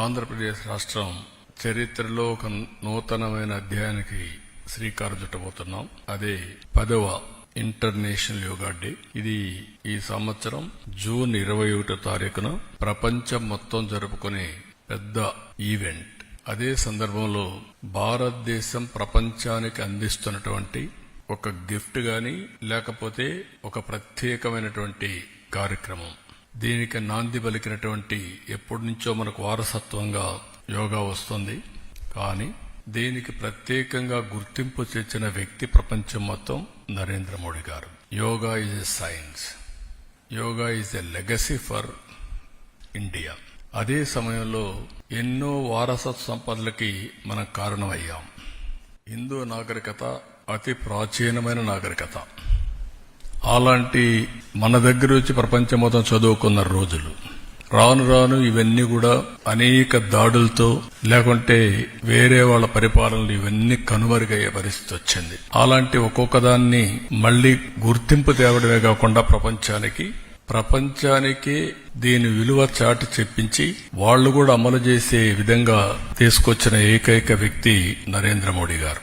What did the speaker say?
ఆంధ్రప్రదేశ్ రాష్ట్రం చరిత్రలో ఒక నూతనమైన అధ్యాయానికి శ్రీకారం చుట్టబోతున్నాం. అదే 10వ ఇంటర్నేషనల్ యోగా డే. ఇది ఈ సంవత్సరం జూన్ 21వ తారీఖున ప్రపంచం మొత్తం జరుపుకునే పెద్ద ఈవెంట్. అదే సందర్భంలో భారతదేశం ప్రపంచానికి అందిస్తున్నటువంటి ఒక గిఫ్ట్ గాని లేకపోతే ఒక ప్రత్యేకమైనటువంటి కార్యక్రమం. దీనికి నాంది పలికినటువంటి ఎప్పటి నుంచో మనకు వారసత్వంగా యోగా వస్తుంది. కానీ దీనికి ప్రత్యేకంగా గుర్తింపు తెచ్చిన వ్యక్తి ప్రపంచం మొత్తం నరేంద్ర మోడీ గారు. Yoga is a science, yoga is a legacy for India. అదే సమయంలో ఎన్నో వారసత్వ సంపదలకి మనం కారణమయ్యాం. హిందూ నాగరికత అతి ప్రాచీనమైన నాగరికత. అలాంటి మన దగ్గర వచ్చి ప్రపంచం మొత్తం చదువుకున్న రోజులు రాను రాను ఇవన్నీ కూడా అనేక దాడులతో లేకుంటే వేరే వాళ్ళ పరిపాలనలు ఇవన్నీ కనుమరుగయ్యే పరిస్థితి వచ్చింది. అలాంటి ఒక్కొక్క దాన్ని మళ్లీ గుర్తింపు తేవడమే కాకుండా ప్రపంచానికి దీని విలువ చాటి చెప్పించి వాళ్లు కూడా అమలు చేసే విధంగా తీసుకొచ్చిన ఏకైక వ్యక్తి నరేంద్ర మోడీ గారు.